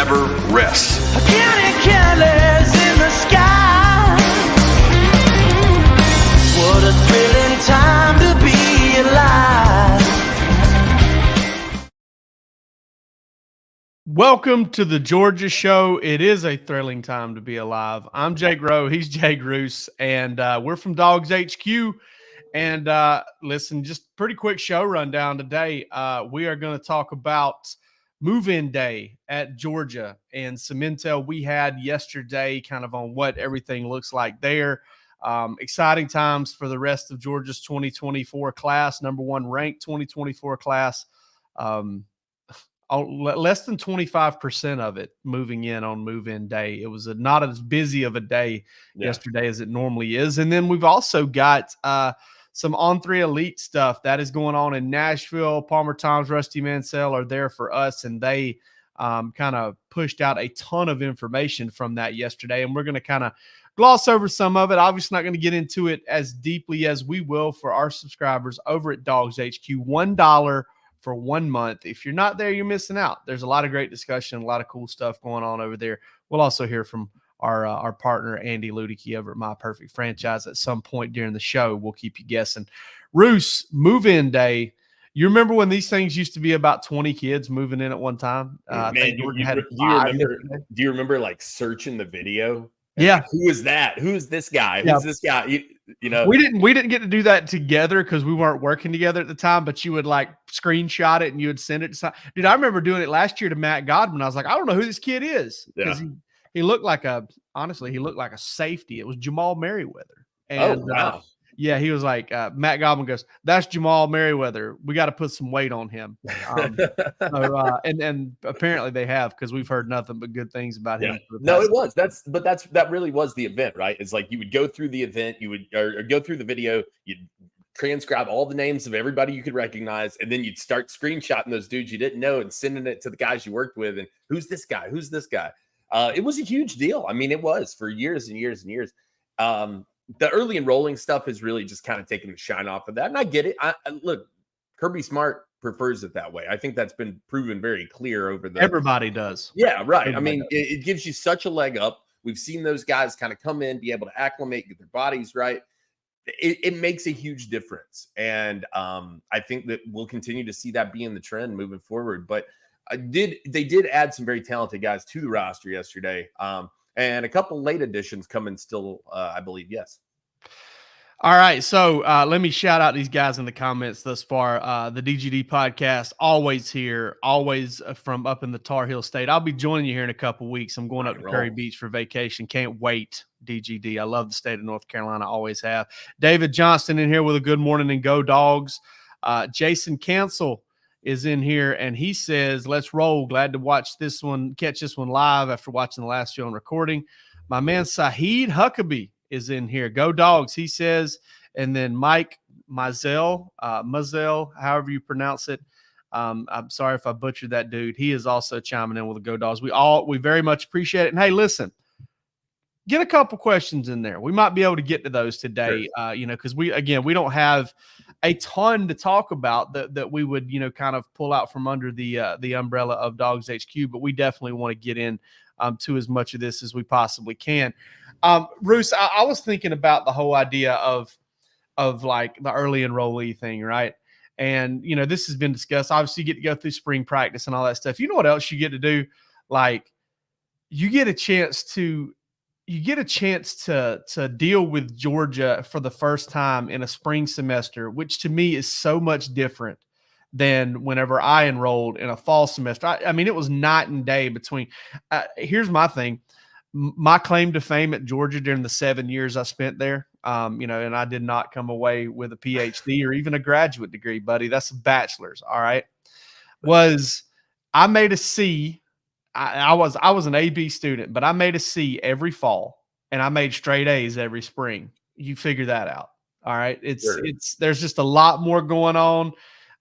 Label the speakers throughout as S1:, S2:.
S1: never rests.
S2: Counting careless in the sky. What a thrilling time to be alive.
S3: Welcome to the Georgia Show. It is a thrilling time to be alive. I'm Jake Rowe. He's Jake Roos, and we're from DawgsHQ. And listen, just pretty quick show rundown today. We are going to talk about move-in day at Georgia and some intel we had yesterday kind of on what everything looks like there. Exciting times for the rest of Georgia's 2024 class, number one ranked 2024 class. Less than 25% of it moving in on move-in day. It was not as busy of a day yesterday as it normally is. And then we've also got some On3 Elite stuff that is going on in Nashville. Palmer Times, Rusty Mansell are there for us, and they kind of pushed out a ton of information from that yesterday. And we're going to kind of gloss over some of it. Obviously not going to get into it as deeply as we will for our subscribers over at DawgsHQ. $1 for 1 month. If you're not there, you're missing out. There's a lot of great discussion, a lot of cool stuff going on over there. We'll also hear from our partner, Andy Ludicky, over at My Perfect Franchise at some point during the show. We'll keep you guessing. Roos, move-in day. You remember when these things used to be about 20 kids moving in at one time?
S4: Man, do you remember like searching the video?
S3: Yeah.
S4: Like, who is that? Who's this guy? Who's this guy? You know,
S3: we didn't get to do that together because we weren't working together at the time, but you would like screenshot it and you would send it to dude. I remember doing it last year to Matt Godwin. I was like, I don't know who this kid is. Because he looked like he looked like a safety. It was Jamal Merriweather. And
S4: wow.
S3: He was like, Matt Godwin goes, that's Jamal Merriweather. We got to put some weight on him. And apparently they have, because we've heard nothing but good things about him.
S4: No, it was. That really was the event, right? It's like you would go through the event, you would or go through the video, you'd transcribe all the names of everybody you could recognize, and then you'd start screenshotting those dudes you didn't know and sending it to the guys you worked with. And who's this guy? Who's this guy? It was a huge deal. I mean, it was for years and years and years. The early enrolling stuff has really just kind of taken the shine off of that. And I get it. Look, Kirby Smart prefers it that way. I think that's been proven very clear over the.
S3: Everybody does.
S4: Yeah, right. I mean, it gives you such a leg up. We've seen those guys kind of come in, be able to acclimate, get their bodies right. It makes a huge difference. And I think that we'll continue to see that being the trend moving forward. But they did add some very talented guys to the roster yesterday. And a couple late additions coming still, I believe. Yes.
S3: All right. So let me shout out these guys in the comments thus far. The DGD podcast, always here, always from up in the Tar Heel State. I'll be joining you here in a couple weeks. I'm going up to Curry Beach for vacation. Can't wait, DGD. I love the state of North Carolina. Always have. David Johnston in here with a good morning and go Dogs. Jason Cancel is in here, and he says, let's roll. Glad to catch this one live after watching the last show and recording. My man Saheed Huckabee is in here. Go Dogs, he says. And then Mike Mazel, however you pronounce it. I'm sorry if I butchered that, dude. He is also chiming in with the Go Dogs. We very much appreciate it. And hey, listen, get a couple questions in there. We might be able to get to those today, because we don't have a ton to talk about that we would, kind of pull out from under the umbrella of DawgsHQ, but we definitely want to get in to as much of this as we possibly can. Roos, I was thinking about the whole idea of like the early enrollee thing, right? And, this has been discussed. Obviously, you get to go through spring practice and all that stuff. You know what else you get to do? Like, you get a chance to deal with Georgia for the first time in a spring semester, which to me is so much different than whenever I enrolled in a fall semester. I mean, it was night and day between. Here's my thing. My claim to fame at Georgia during the 7 years I spent there, and I did not come away with a PhD or even a graduate degree, buddy. That's a bachelor's, all right, was I made a C. I was an AB student, but I made a C every fall, and I made straight A's every spring. You figure that out. All right. There's just a lot more going on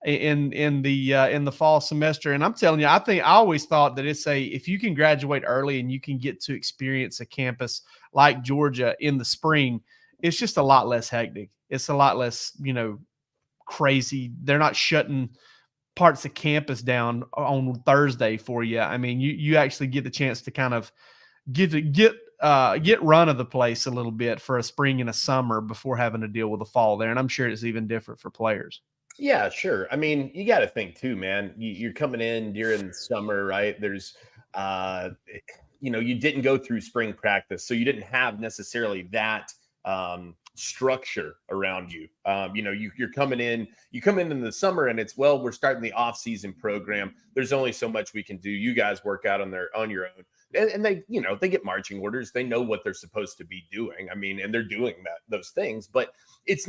S3: in the fall semester. And I'm telling you, I always thought that if you can graduate early and you can get to experience a campus like Georgia in the spring, it's just a lot less hectic. It's a lot less, crazy. They're not shutting parts of campus down on Thursday for you. I mean, you actually get the chance to kind of get run of the place a little bit for a spring and a summer before having to deal with the fall there. And I'm sure it's even different for players.
S4: Yeah, sure. I mean, you got to think too, man. You're coming in during summer, right? There's, you didn't go through spring practice, so you didn't have necessarily that structure around you. You're coming in. You come in the summer, and it's we're starting the off-season program. There's only so much we can do. You guys work out on your own. And they, they get marching orders. They know what they're supposed to be doing. I mean, and they're doing those things, but it's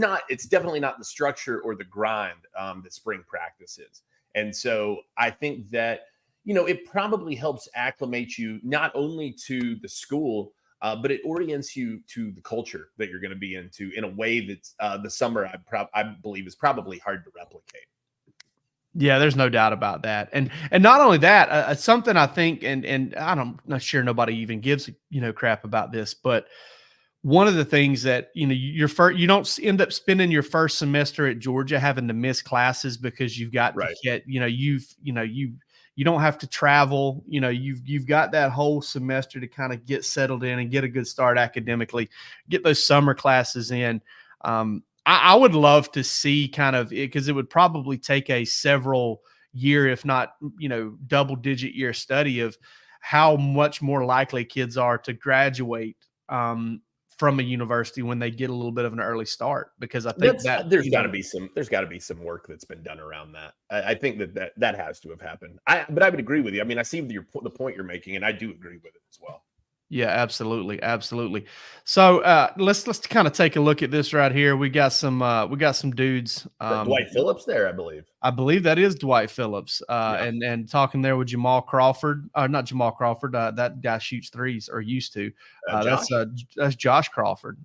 S4: definitely not the structure or the grind that spring practice is. And so I think that, it probably helps acclimate you not only to the school, but it orients you to the culture that you're going to be into in a way that's the summer I believe is probably hard to replicate.
S3: Yeah, there's no doubt about that. And not only that, something I think, and I'm not sure nobody even gives, crap about this, but one of the things that, you don't end up spending your first semester at Georgia having to miss classes because you've got to get, you don't have to travel, you've got that whole semester to kind of get settled in and get a good start academically, get those summer classes in. I would love to see kind of because it would probably take a several year, if not, double-digit year study of how much more likely kids are to graduate from a university when they get a little bit of an early start. Because I think
S4: there's got to be some work that's been done around that. I think that has to have happened. But I would agree with you. I mean, I see the point you're making, and I do agree with it as well.
S3: Yeah, absolutely. Absolutely. So let's kind of take a look at this right here. We got some dudes.
S4: Dwight Phillips there, I believe.
S3: I believe that is Dwight Phillips. And talking there with Jamal Crawford, not Jamal Crawford. That guy shoots threes or used to. That's Josh Crawford.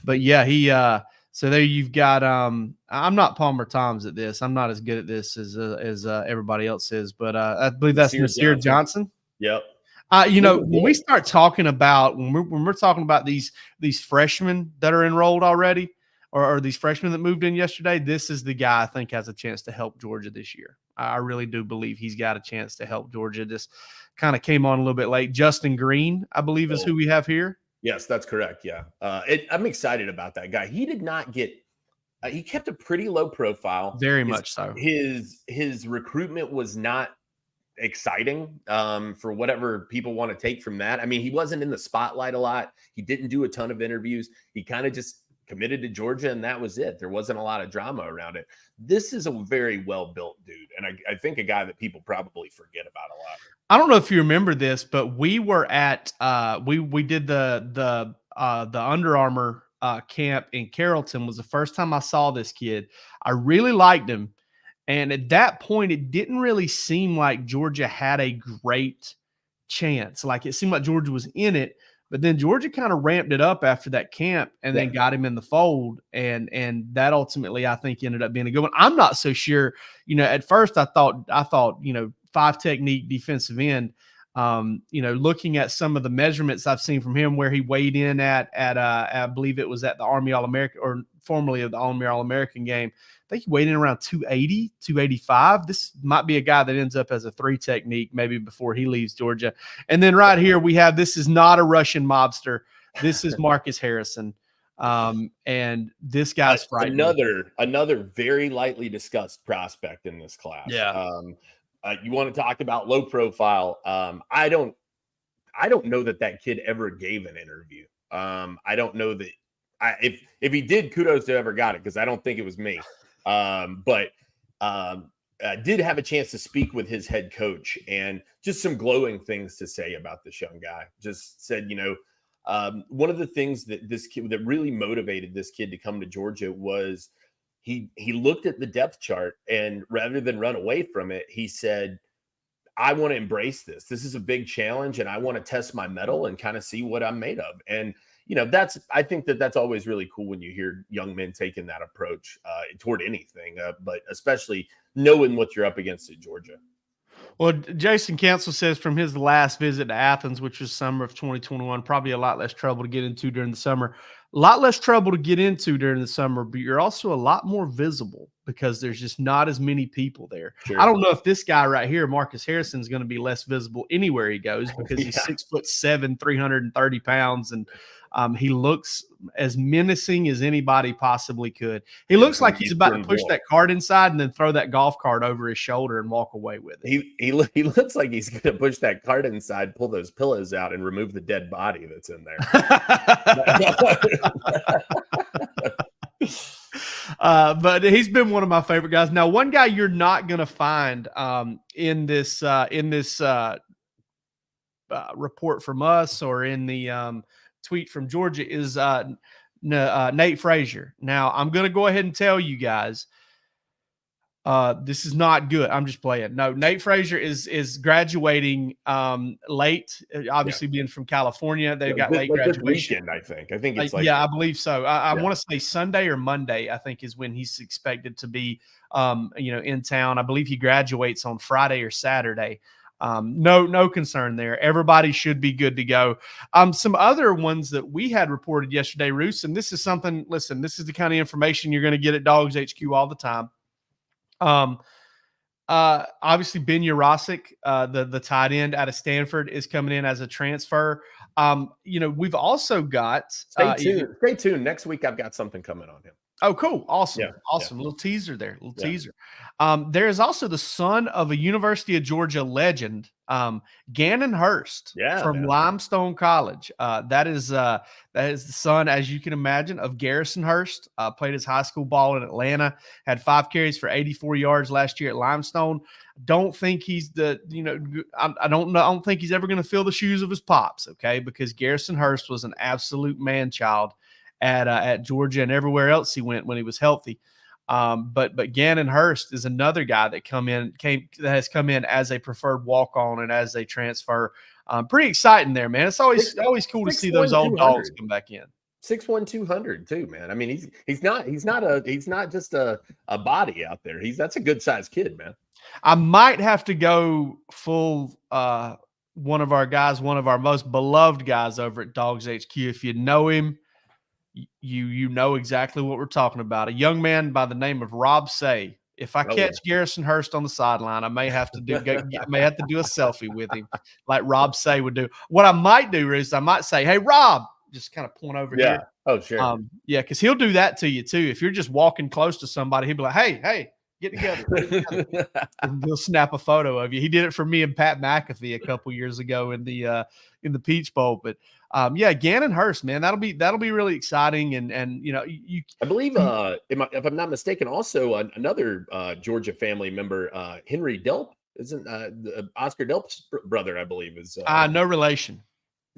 S3: But yeah, he so there you've got I'm not Palmer Toms at this. I'm not as good at this as everybody else is, but I believe that's Nasir Johnson.
S4: Yep.
S3: When we start talking about when we're talking about these freshmen that are enrolled already, or these freshmen that moved in yesterday, this is the guy I think has a chance to help Georgia this year. I really do believe he's got a chance to help Georgia. Just kind of came on a little bit late. Justin Green, I believe, is who we have here.
S4: Yes, that's correct. Yeah, I'm excited about that guy. He did not get. He kept a pretty low profile.
S3: Very much so.
S4: His recruitment was not exciting for whatever people want to take from that. I mean, he wasn't in the spotlight a lot. He didn't do a ton of interviews. He kind of just committed to Georgia, and that was it. There wasn't a lot of drama around it. This is a very well-built dude, and I think a guy that people probably forget about a lot.
S3: I don't know if you remember this, but we were at we did the Under Armour camp in Carrollton. Was the first time I saw this kid. I really liked him. And at that point, it didn't really seem like Georgia had a great chance. Like it seemed like Georgia was in it, but then Georgia kind of ramped it up after that camp and then got him in the fold. And that ultimately, I think, ended up being a good one. I'm not so sure. At first I thought, 5 technique defensive end. Looking at some of the measurements I've seen from him where he weighed in at I believe it was at the Army All-American, or formerly of the Army All-American game. I think he weighed in around 280, 285. This might be a guy that ends up as a 3 technique maybe before he leaves Georgia. And then right here we have, this is not a Russian mobster. This is Marcus Harrison. And this guy's frightening.
S4: Another very lightly discussed prospect in this class.
S3: Yeah.
S4: You want to talk about low profile? I don't know that kid ever gave an interview. I don't know that. If he did, kudos to whoever got it, because I don't think it was me. But did have a chance to speak with his head coach, and just some glowing things to say about this young guy. Just said, one of the things that this kid that really motivated this kid to come to Georgia was he looked at the depth chart, and rather than run away from it, he said, I want to embrace this. This is a big challenge, and I want to test my mettle and kind of see what I'm made of. And I think that's always really cool when you hear young men taking that approach toward anything, but especially knowing what you're up against at Georgia.
S3: Well, Jason Cancel says from his last visit to Athens, which was summer of 2021, probably a lot less trouble to get into during the summer. A lot less trouble to get into during the summer, but you're also a lot more visible because there's just not as many people there.
S4: Sure.
S3: I don't know if this guy right here, Marcus Harrison, is going to be less visible anywhere he goes because he's 6'7", 330 pounds, and he looks as menacing as anybody possibly could. He looks like he's about to push that cart inside and then throw that golf cart over his shoulder and walk away with it.
S4: He looks like he's going to push that cart inside, pull those pillows out, and remove the dead body that's in there.
S3: But he's been one of my favorite guys. Now, one guy you're not going to find in this report from us or in the tweet from Georgia is Nate Frazier. Now, I'm going to go ahead and tell you guys, this is not good. I'm just playing. No, Nate Frazier is graduating late. Obviously, being from California, they've got late graduation.
S4: Weekend, I think it's like,
S3: yeah, I believe so. I want to say Sunday or Monday, I think, is when he's expected to be in town. I believe he graduates on Friday or Saturday. No concern there. Everybody should be good to go. Some other ones that we had reported yesterday, Roos, and this is something, listen, this is the kind of information you're going to get at DawgsHQ all the time. Obviously Ben Urosic, the tight end out of Stanford, is coming in as a transfer. We've also got
S4: stay tuned. Next week I've got something coming on him.
S3: Oh, cool. Awesome. Awesome. Little teaser there. Teaser. There is also the son of a University of Georgia legend, Gannon Hurst from Limestone College. That is the son, as you can imagine, of Garrison Hurst. Played his high school ball in Atlanta, had 5 carries for 84 yards last year at Limestone. Don't think he's I don't think he's ever going to fill the shoes of his pops. Okay. Because Garrison Hurst was an absolute man child at Georgia and everywhere else he went when he was healthy. But Gannon Hurst is another guy that has come in as a preferred walk-on and as a transfer. Pretty exciting there, man. It's always cool to see those old dogs come back in.
S4: 6'1", 200 too, man. I mean, he's not just a body out there. That's a good sized kid, man.
S3: I might have to go full one of our most beloved guys over at DawgsHQ. If you know him, you know exactly what we're talking about. A young man by the name of Rob Say. If I catch Garrison Hurst on the sideline, I may have to do a selfie with him, like Rob Say would do. What I might do is I might say, "Hey, Rob," just kind of point over here.
S4: Oh, sure.
S3: Because he'll do that to you too. If you're just walking close to somebody, he'll be like, "Hey, get together." And he'll snap a photo of you. He did it for me and Pat McAfee a couple years ago in the Peach Bowl. But Gannon Hurst, man, that'll be really exciting. And I
S4: believe if I'm not mistaken, also another Georgia family member, Henry Delp, isn't Oscar Delp's brother, I believe, is
S3: no relation.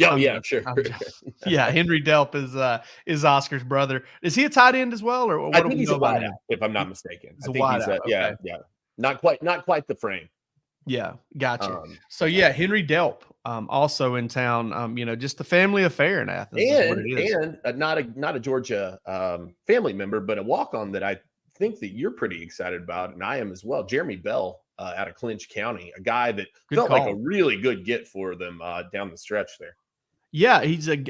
S4: Sure.
S3: Henry Delp is Oscar's brother. Is he a tight end as well, or what?
S4: I think he's a wideout, if I'm not mistaken.
S3: He's a wideout.
S4: Okay. Not quite the frame.
S3: Yeah, gotcha. Henry Delp, also in town. Just a family affair in Athens.
S4: And not a Georgia family member, but a walk-on that I think that you're pretty excited about, and I am as well. Jeremy Bell out of Clinch County, a guy that felt like a really good get for them down the stretch there.
S3: Yeah, he's am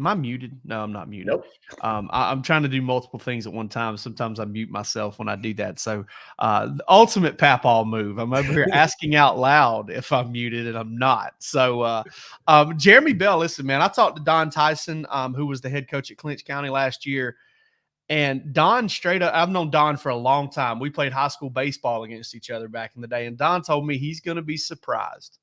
S3: I muted? No, I'm not muted.
S4: Nope.
S3: I'm trying to do multiple things at one time. Sometimes I mute myself when I do that. So the ultimate papal move. I'm over here asking out loud if I'm muted, and I'm not. So Jeremy Bell, listen, man, I talked to Don Tyson, who was the head coach at Clinch County last year. And Don, straight up, I've known Don for a long time. We played high school baseball against each other back in the day. And Don told me he's going to be surprised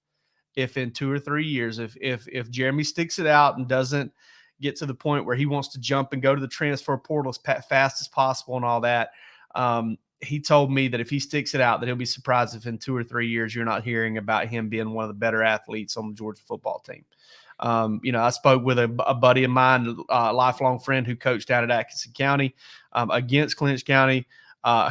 S3: if in 2 or 3 years, if Jeremy sticks it out and doesn't get to the point where he wants to jump and go to the transfer portal as fast as possible and all that, he told me that if he sticks it out, that he'll be surprised if in 2 or 3 years you're not hearing about him being one of the better athletes on the Georgia football team. I spoke with a buddy of mine, a lifelong friend who coached out at Atkinson County against Clinch County,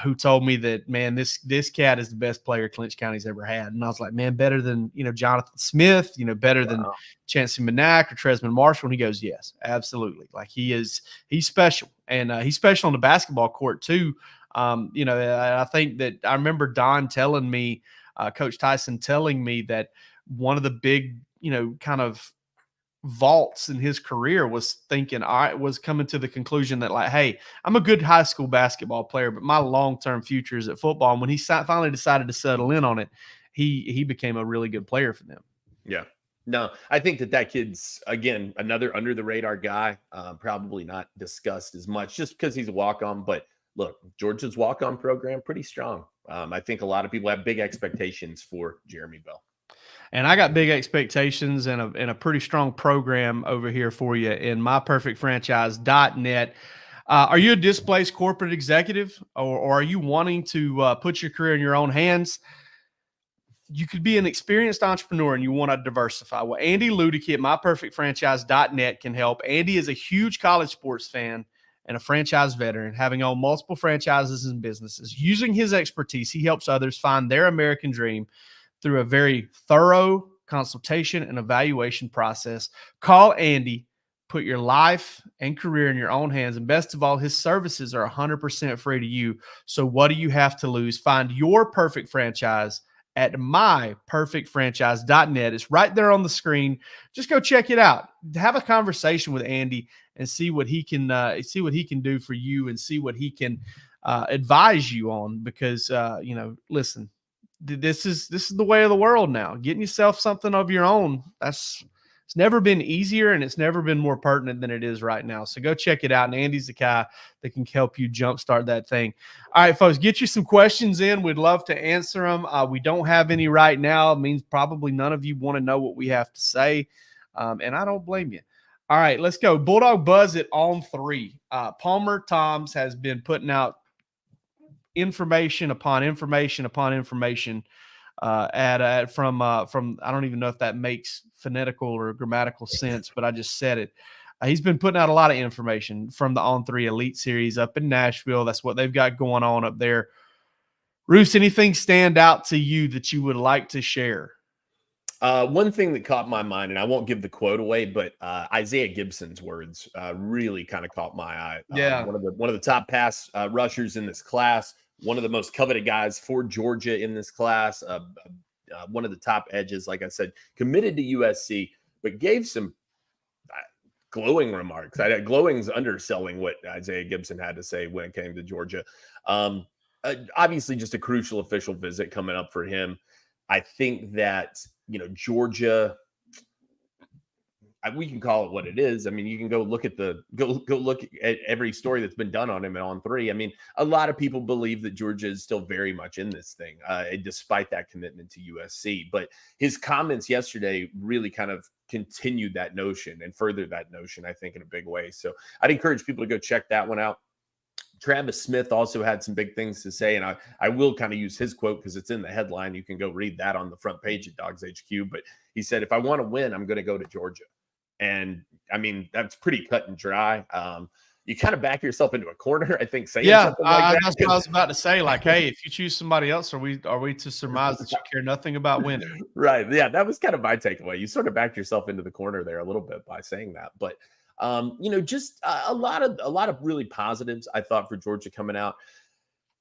S3: who told me that, man, this cat is the best player Clinch County's ever had. And I was like, man, better than, Jonathan Smith, better than Chancey Manak or Tresman Marshall. And he goes, yes, absolutely. Like he's special. And he's special on the basketball court too. I think that I remember Don telling me, Coach Tyson telling me that one of the big, kind of vaults in his career was thinking, I was coming to the conclusion that, like, hey, I'm a good high school basketball player, but my long-term future is at football. And when he finally decided to settle in on it, he became a really good player for them.
S4: Yeah. No, I think that kid's, again, another under the radar guy, probably not discussed as much just because he's a walk-on. But look, Georgia's walk-on program, pretty strong. I think a lot of people have big expectations for Jeremy Bell.
S3: And I got big expectations and a pretty strong program over here for you in myperfectfranchise.net. Are you a displaced corporate executive, or are you wanting to put your career in your own hands? You could be an experienced entrepreneur and you want to diversify. Well, Andy Ludicky at myperfectfranchise.net can help. Andy is a huge college sports fan and a franchise veteran, having owned multiple franchises and businesses. Using his expertise, he helps others find their American dream through a very thorough consultation and evaluation process. Call Andy, put your life and career in your own hands. And best of all, his services are 100% free to you. So what do you have to lose? Find your perfect franchise at myperfectfranchise.net. It's right there on the screen. Just go check it out. Have a conversation with Andy and see what he can do for you, and see what he can advise you on. Because listen, this is the way of the world now. Getting yourself something of your own, it's never been easier, and it's never been more pertinent than it is right now. So go check it out. And Andy's the guy that can help you jumpstart that thing. All right, folks, get you some questions in. We'd love to answer them. We don't have any right now. It means probably none of you want to know what we have to say. And I don't blame you. All right, let's go. Bulldog Buzz at On3. Palmer Toms has been putting out information upon information upon information from I don't even know if that makes phonetical or grammatical sense, but I just said it. He's been putting out a lot of information from the On3 Elite Series up in Nashville. That's what they've got going on up there. Roos, anything stand out to you that you would like to share?
S4: One thing that caught my mind, and I won't give the quote away, but Isaiah Gibson's words really kind of caught my eye.
S3: Yeah,
S4: one of the top pass rushers in this class, one of the most coveted guys for Georgia in this class, one of the top edges, like I said, committed to USC, but gave some glowing remarks. Glowing's underselling what Isaiah Gibson had to say when it came to Georgia. Obviously, just a crucial official visit coming up for him. I think that, Georgia, we can call it what it is. I mean, you can go look at every story that's been done on him at On3. I mean, a lot of people believe that Georgia is still very much in this thing, despite that commitment to USC. But his comments yesterday really kind of continued that notion and furthered that notion, I think, in a big way. So I'd encourage people to go check that one out. Travis Smith also had some big things to say, and I will kind of use his quote because it's in the headline. You can go read that on the front page at DawgsHQ. But he said, if I want to win, I'm going to go to Georgia. And I mean, that's pretty cut and dry. You kind of back yourself into a corner, I think, saying something like that.
S3: That's what I was about to say. Like, hey, if you choose somebody else, are we to surmise that you care nothing about winning?
S4: Right. Yeah, that was kind of my takeaway. You sort of backed yourself into the corner there a little bit by saying that. But just a lot of really positives, I thought, for Georgia coming out.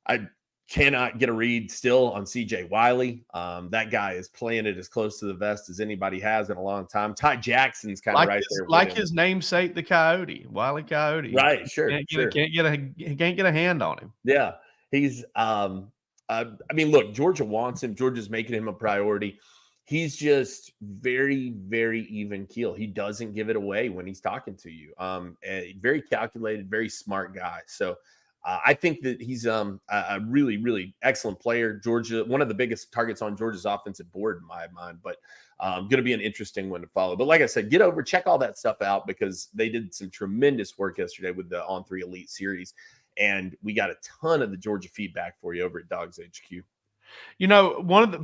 S4: I cannot get a read still on CJ Wiley. That guy is playing it as close to the vest as anybody has in a long time. Ty Jackson's kind of right there.
S3: Like his namesake, the Coyote, Wiley Coyote.
S4: Right. Sure.
S3: Can't get a hand on him.
S4: Yeah. He's, look, Georgia wants him. Georgia's making him a priority. He's just very, very even keel. He doesn't give it away when he's talking to you. A very calculated, very smart guy. So I think that he's a really, really excellent player. Georgia, one of the biggest targets on Georgia's offensive board in my mind, but going to be an interesting one to follow. But like I said, check all that stuff out because they did some tremendous work yesterday with the On3 Elite Series. And we got a ton of the Georgia feedback for you over at DawgsHQ.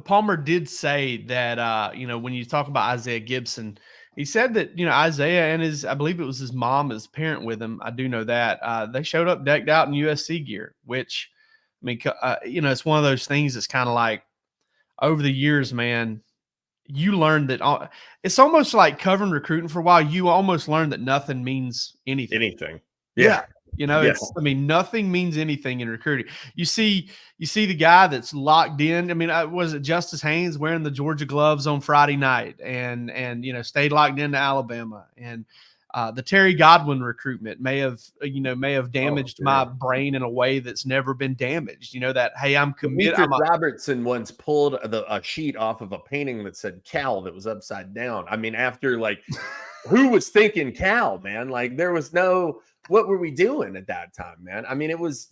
S3: Palmer did say that, when you talk about Isaiah Gibson, he said that, Isaiah and I believe it was his mom, his parent with him. I do know that they showed up decked out in USC gear, which, it's one of those things that's kind of like over the years, man, you learn that it's almost like covering recruiting for a while. You almost learn that nothing means anything.
S4: Yeah.
S3: You know,
S4: Yeah.
S3: I mean, nothing means anything in recruiting. You see the guy that's locked in. I mean, was it Justice Haynes wearing the Georgia gloves on Friday night and stayed locked into Alabama, and the Terry Godwin recruitment may have damaged my brain in a way that's never been damaged. You know, that, hey, I'm committed.
S4: Demetrius Robertson once pulled a sheet off of a painting that said Cal that was upside down. I mean, after like, who was thinking Cal, man? Like, there was no, what were we doing at that time, man? I mean, it was,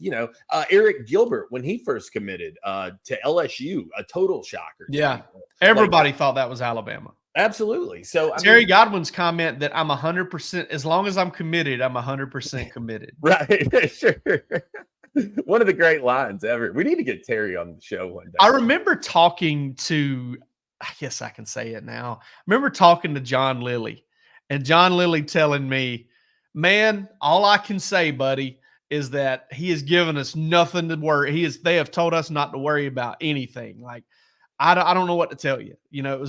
S4: Eric Gilbert when he first committed to LSU, a total shocker.
S3: Yeah. Everybody thought that was Alabama.
S4: Absolutely. So
S3: Terry Godwin's comment that I'm 100%, as long as I'm committed, I'm 100% committed.
S4: Right. Sure. One of the great lines ever. We need to get Terry on the show one day.
S3: I remember talking to, I guess I can say it now. I remember talking to John Lilly, and John Lilly telling me, man, all I can say, buddy, is that he has given us nothing to worry. They have told us not to worry about anything. Like, I don't know what to tell you. You know,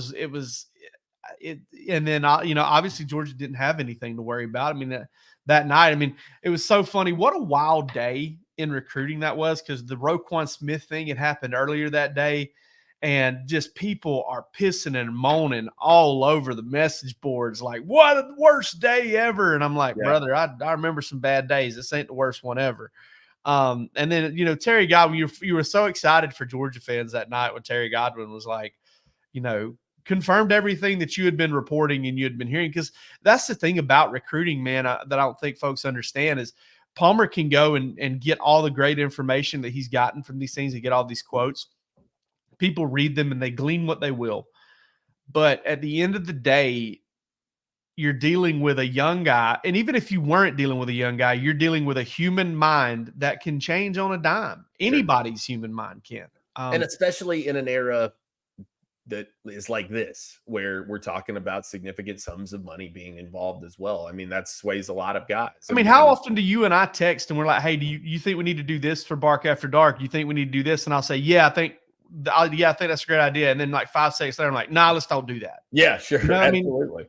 S3: and then obviously Georgia didn't have anything to worry about. I mean, that night, I mean, it was so funny. What a wild day in recruiting that was, because the Roquan Smith thing had happened earlier that day, and just people are pissing and moaning all over the message boards, like, what the worst day ever. And I'm like, brother, I remember some bad days. This ain't the worst one ever. And then, Terry Godwin, you were so excited for Georgia fans that night when Terry Godwin was like, confirmed everything that you had been reporting and you had been hearing. Because that's the thing about recruiting, man, that I don't think folks understand is Palmer can go and get all the great information that he's gotten from these things and get all these quotes. People read them and they glean what they will. But at the end of the day, you're dealing with a young guy. And even if you weren't dealing with a young guy, you're dealing with a human mind that can change on a dime. Anybody's human mind can.
S4: And especially in an era that is like this, where we're talking about significant sums of money being involved as well. I mean, that sways a lot of guys.
S3: I mean, how often do you and I text and we're like, hey, do you think we need to do this for Bark After Dark? You think we need to do this? And I'll say, yeah, I think that's a great idea. And then like 5 seconds later, I'm like, nah, let's don't do that.
S4: Yeah, sure. Absolutely.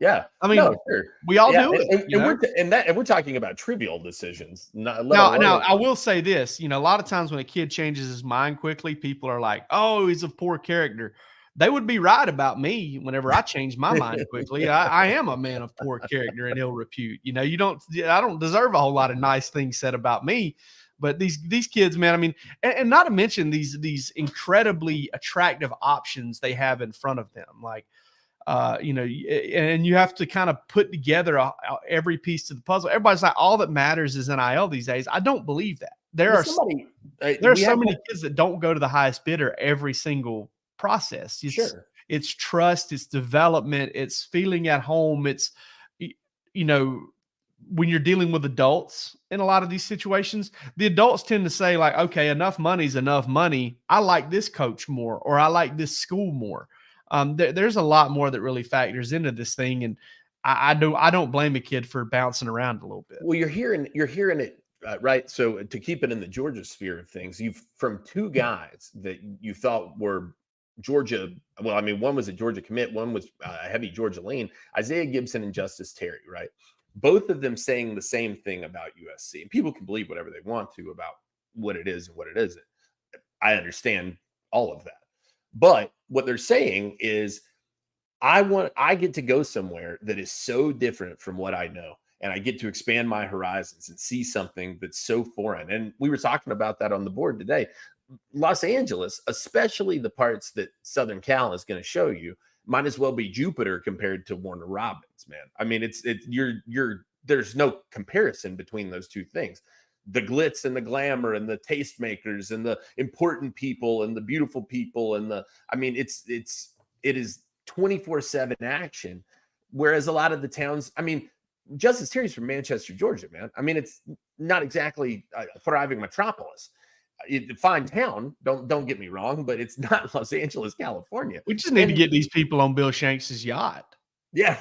S4: Yeah.
S3: I mean, sure. We all do
S4: it. And we're talking about trivial decisions.
S3: Now, I will say this, a lot of times when a kid changes his mind quickly, people are like, oh, he's of poor character. They would be right about me whenever I change my mind quickly. I am a man of poor character and ill repute. I don't deserve a whole lot of nice things said about me. But these kids, man, I mean, and not to mention these incredibly attractive options they have in front of them. Like, and you have to kind of put together every piece to the puzzle. Everybody's like, all that matters is NIL these days. I don't believe that. There are so many kids that don't go to the highest bidder every single process. It's trust, it's development, it's feeling at home. It's, when you're dealing with adults in a lot of these situations, the adults tend to say like, okay, enough money's enough money. I like this coach more, or I like this school more. There's a lot more that really factors into this thing. And I don't blame a kid for bouncing around a little bit.
S4: Well, you're hearing it, right? So to keep it in the Georgia sphere of things, from two guys that you thought were Georgia. Well, I mean, one was a Georgia commit, one was a heavy Georgia lean, Isaiah Gibson and Justice Terry, right? Both of them saying the same thing about USC. And people can believe whatever they want to about what it is and what it isn't. I understand all of that. But what they're saying is, I get to go somewhere that is so different from what I know. And I get to expand my horizons and see something that's so foreign. And we were talking about that on the board today. Los Angeles, especially the parts that Southern Cal is going to show you, might as well be Jupiter compared to Warner Robins, man. I mean, there's no comparison between those two things. The glitz and the glamour and the tastemakers and the important people and the beautiful people and it is 24/7 action. Whereas a lot of the towns, I mean, Justice Terry's from Manchester, Georgia, man. I mean, it's not exactly a thriving metropolis. Fine town, don't get me wrong, but it's not Los Angeles, California.
S3: We just need to get these people on Bill Shanks's yacht.
S4: Yeah,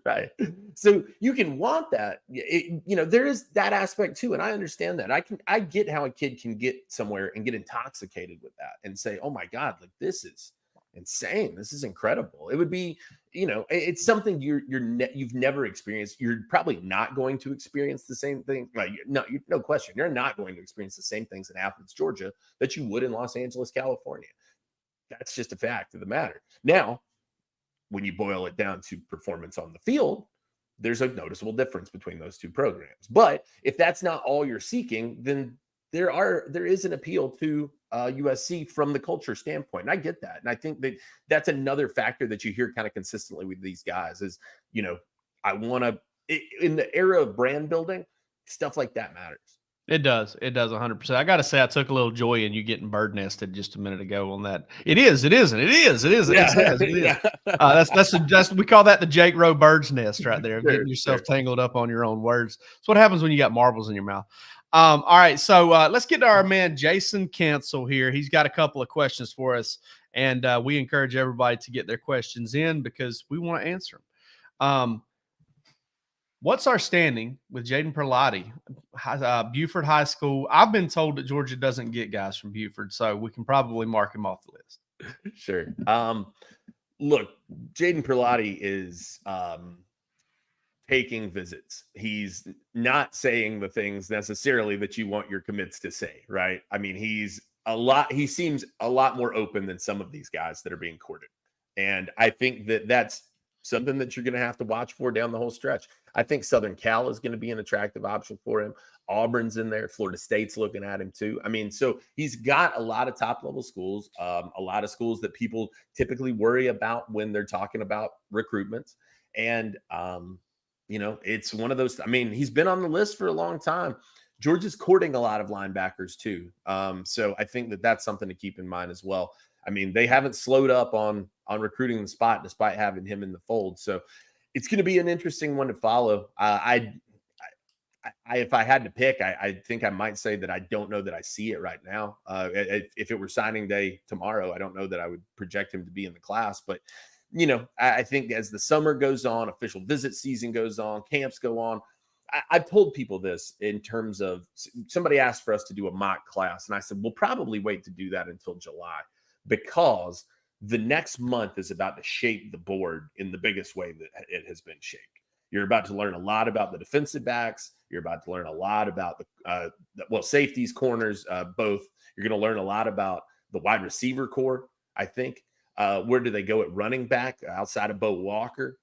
S4: right. So you can want that. There is that aspect too, and I understand that. I get how a kid can get somewhere and get intoxicated with that and say, "Oh my God, like this is insane. This is incredible. It would be, it's something you've never experienced. You're probably not going to experience the same thing. Like, no question. You're not going to experience the same things in Athens, Georgia, that you would in Los Angeles, California. That's just a fact of the matter. Now, when you boil it down to performance on the field, there's a noticeable difference between those two programs. But if that's not all you're seeking, then there is an appeal to USC from the culture standpoint. And I get that. And I think that that's another factor that you hear kind of consistently with these guys is, I want to, in the era of brand building, stuff like that matters. It
S3: does 100%. I got to say, I took a little joy in you getting bird nested just a minute ago on that. It is. Yeah. That's we call that the Jake Rowe bird's nest right there. Getting yourself tangled up on your own words. It's what happens when you got marbles in your mouth. All right, so let's get to our man Jason Cancel here. He's got a couple of questions for us, and we encourage everybody to get their questions in because we want to answer them. What's our standing with Jaden Perlotti, Buford High School? I've been told that Georgia doesn't get guys from Buford, so we can probably mark him off the list.
S4: Sure. Look, Jaden Perlotti is taking visits. He's not saying the things necessarily that you want your commits to say, right? I mean, he seems a lot more open than some of these guys that are being courted. And I think that that's something that you're going to have to watch for down the whole stretch. I think Southern Cal is going to be an attractive option for him. Auburn's in there. Florida State's looking at him too. I mean, so he's got a lot of top level schools, a lot of schools that people typically worry about when they're talking about recruitments. And, it's one of those. I mean, he's been on the list for a long time. Georgia's courting a lot of linebackers too. So I think that that's something to keep in mind as well. I mean, they haven't slowed up on recruiting the spot despite having him in the fold. So it's going to be an interesting one to follow. If I had to pick, I think I might say that I don't know that I see it right now. If it were signing day tomorrow, I don't know that I would project him to be in the class. But, I think as the summer goes on, official visit season goes on, camps go on, I've told people this in terms of somebody asked for us to do a mock class. And I said, we'll probably wait to do that until July because the next month is about to shape the board in the biggest way that it has been shaped. You're about to learn a lot about the defensive backs. You're about to learn a lot about the safeties, corners, both. You're going to learn a lot about the wide receiver core, I think. Where do they go at running back outside of Bo Walker?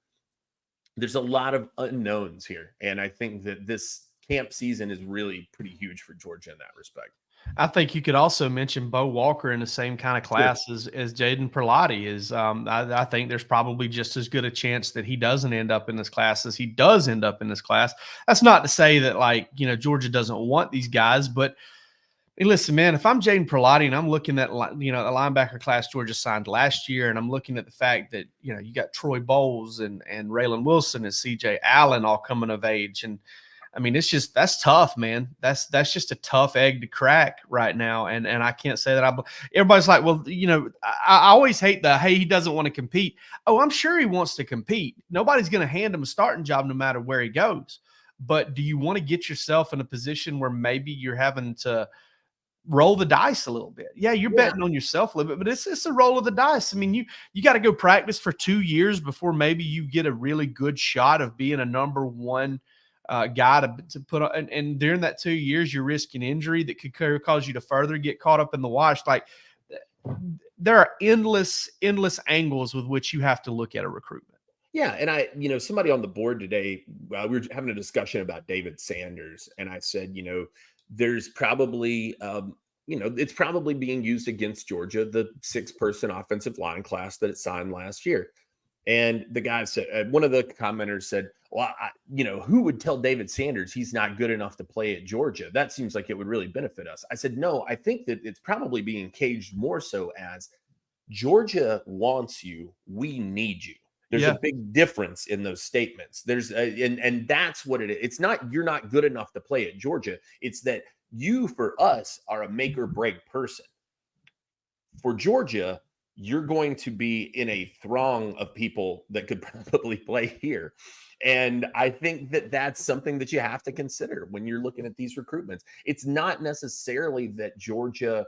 S4: There's a lot of unknowns here. And I think that this camp season is really pretty huge for Georgia in that respect.
S3: I think you could also mention Bo Walker in the same kind of class as Jaden Perlotti is. I think there's probably just as good a chance that he doesn't end up in this class as he does end up in this class. That's not to say that Georgia doesn't want these guys, but hey, listen, man, if I'm Jaden Perlotti and I'm looking at, the linebacker class Georgia signed last year, and I'm looking at the fact that, you got Troy Bowles and Raylan Wilson and CJ Allen all coming of age. And I mean, that's tough, man. That's just a tough egg to crack right now. And I can't say that everybody's like, well, I always hate hey, he doesn't want to compete. Oh, I'm sure he wants to compete. Nobody's going to hand him a starting job no matter where he goes. But do you want to get yourself in a position where maybe you're having to roll the dice a little bit? Yeah, you're betting on yourself a little bit, but it's a roll of the dice. I mean, you got to go practice for 2 years before maybe you get a really good shot of being a number one guy to put on. And during that 2 years, you're risking injury that could cause you to further get caught up in the wash. Like, there are endless angles with which you have to look at a recruitment.
S4: Yeah. And somebody on the board today, we were having a discussion about David Sanders. And I said, there's probably, it's probably being used against Georgia, the 6-person offensive line class that it signed last year. And the guy said, one of the commenters said, well, who would tell David Sanders he's not good enough to play at Georgia? That seems like it would really benefit us. I said, no, I think that it's probably being caged more so as Georgia wants you. We need you. There's a big difference in those statements. And that's what it is. It's not you're not good enough to play at Georgia. It's that you, for us, are a make or break person. For Georgia, you're going to be in a throng of people that could probably play here. And I think that that's something that you have to consider when you're looking at these recruitments. It's not necessarily that Georgia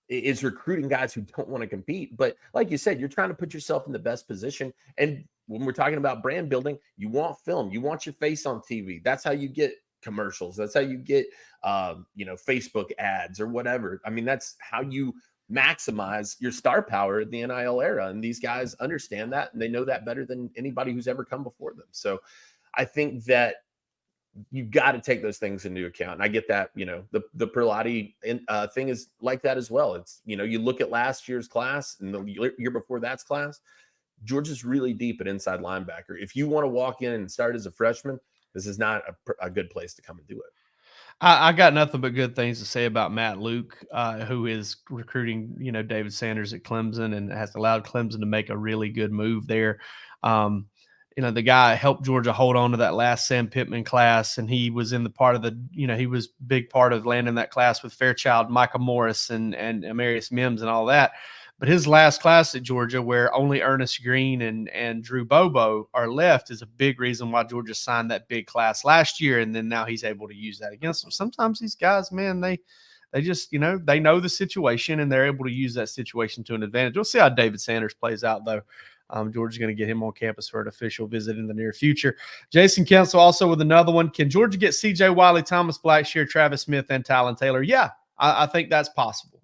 S4: is recruiting guys who don't want to compete. But like you said, you're trying to put yourself in the best position. And when we're talking about brand building, you want film, you want your face on TV. That's how you get commercials. That's how you get, Facebook ads or whatever. I mean, that's how you maximize your star power in the NIL era. And these guys understand that, and they know that better than anybody who's ever come before them. So I think that you've got to take those things into account. And I get that, the Perlotti thing is like that as well. It's, you look at last year's class and the year before that's class, Georgia's really deep at inside linebacker. If you want to walk in and start as a freshman, this is not a good place to come and do it.
S3: I got nothing but good things to say about Matt Luke, who is recruiting, David Sanders at Clemson and has allowed Clemson to make a really good move there. The guy helped Georgia hold on to that last Sam Pittman class, and he was in the part of the, he was big part of landing that class with Fairchild, Micah Morris, and Amarius Mims and all that. But his last class at Georgia, where only Ernest Green and Drew Bobo are left, is a big reason why Georgia signed that big class last year, and then now he's able to use that against them. Sometimes these guys, man, they just, they know the situation, and they're able to use that situation to an advantage. We'll see how David Sanders plays out, though. Georgia's going to get him on campus for an official visit in the near future. Jason Kensel also with another one. Can Georgia get C.J. Wiley, Thomas Blackshear, Travis Smith, and Talon Taylor? Yeah, I think that's possible.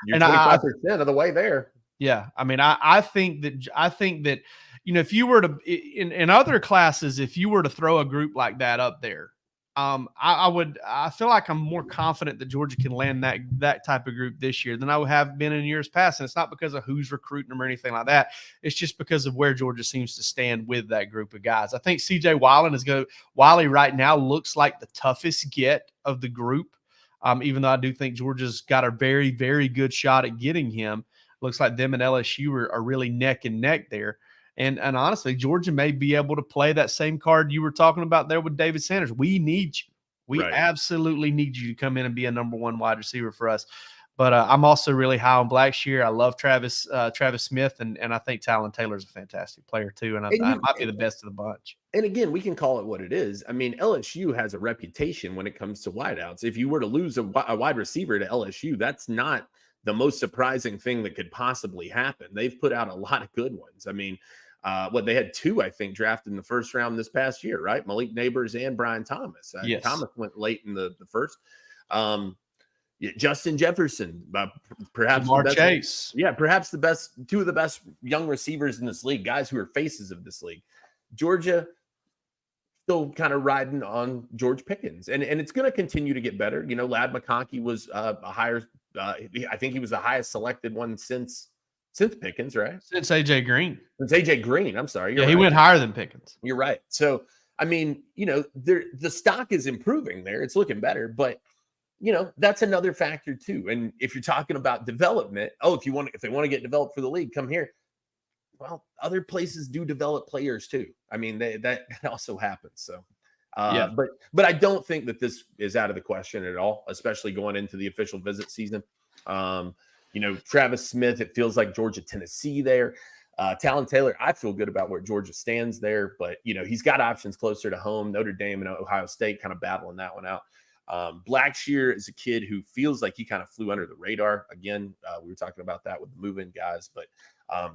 S4: You're 25% of the way there.
S3: Yeah, I mean, I think that if you were to in other classes, if you were to throw a group like that up there, I feel like I'm more confident that Georgia can land that type of group this year than I would have been in years past. And it's not because of who's recruiting them or anything like that. It's just because of where Georgia seems to stand with that group of guys. I think C.J. Wiley right now looks like the toughest get of the group. Even though I do think Georgia's got a very, very good shot at getting him. Looks like them and LSU are really neck and neck there. And honestly, Georgia may be able to play that same card you were talking about there with David Sanders. We need you. We absolutely need you to come in and be a number one wide receiver for us. But I'm also really high on Blackshear. I love Travis Smith, and I think Talon Taylor's a fantastic player too, and I might be the best of the bunch.
S4: And again, we can call it what it is. I mean, LSU has a reputation when it comes to wideouts. If you were to lose a wide receiver to LSU, that's not the most surprising thing that could possibly happen. They've put out a lot of good ones. I mean, they had two, I think, drafted in the first round this past year, right? Malik Neighbors and Brian Thomas.
S3: Yes.
S4: Thomas went late in the first. Justin Jefferson, perhaps
S3: Jamar Chase.
S4: Perhaps two of the best young receivers in this league, guys who are faces of this league. Georgia still kind of riding on George Pickens, and it's going to continue to get better. Ladd McConkey was a higher. I think he was the highest selected one since Pickens, right?
S3: Since AJ Green.
S4: Since AJ Green. I'm sorry.
S3: He went higher than Pickens.
S4: You're right. So I mean, the stock is improving there. It's looking better, but that's another factor too. And if you're talking about development, if they want to get developed for the league, come here. Well, other places do develop players too. I mean, that also happens. So, but I don't think that this is out of the question at all, especially going into the official visit season. Travis Smith, it feels like Georgia, Tennessee there. Talon Taylor, I feel good about where Georgia stands there, but he's got options closer to home. Notre Dame and Ohio State kind of battling that one out. Blackshear is a kid who feels like he kind of flew under the radar. Again, we were talking about that with the move-in guys, but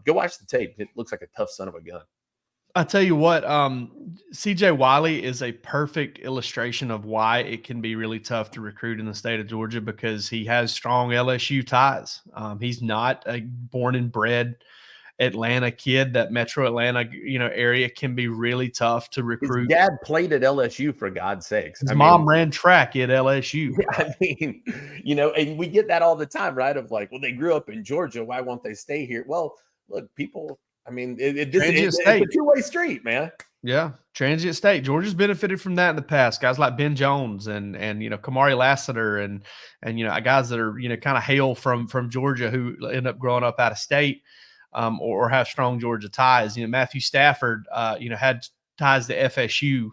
S4: go watch the tape. It looks like a tough son of a gun.
S3: I tell you what, C.J. Wiley is a perfect illustration of why it can be really tough to recruit in the state of Georgia, because he has strong LSU ties. He's not a born and bred Atlanta kid. That Metro Atlanta, area can be really tough to recruit.
S4: His dad played at LSU, for God's sakes.
S3: His mom ran track at LSU.
S4: I mean, and we get that all the time, right? Of like, well, they grew up in Georgia. Why won't they stay here? Well, look, people, I mean, it's a two-way street, man.
S3: Yeah, transient state. Georgia's benefited from that in the past. Guys like Ben Jones and Kamari Lassiter and guys that are kind of hail from Georgia who end up growing up out of state. Or have strong Georgia ties. Matthew Stafford, had ties to FSU,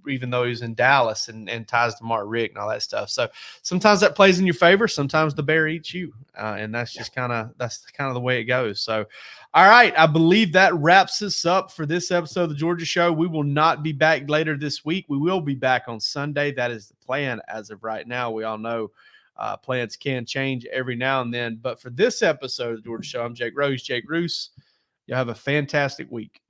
S3: even though he was in Dallas, and ties to Mark Richt and all that stuff. So sometimes that plays in your favor. Sometimes the bear eats you, and that's just kind of the way it goes. So, all right, I believe that wraps us up for this episode of the Georgia Show. We will not be back later this week. We will be back on Sunday. That is the plan as of right now. We all know Plans can change every now and then. But for this episode of the Georgia Show, I'm Jake Rose. Jake Roos. Y'all have a fantastic week.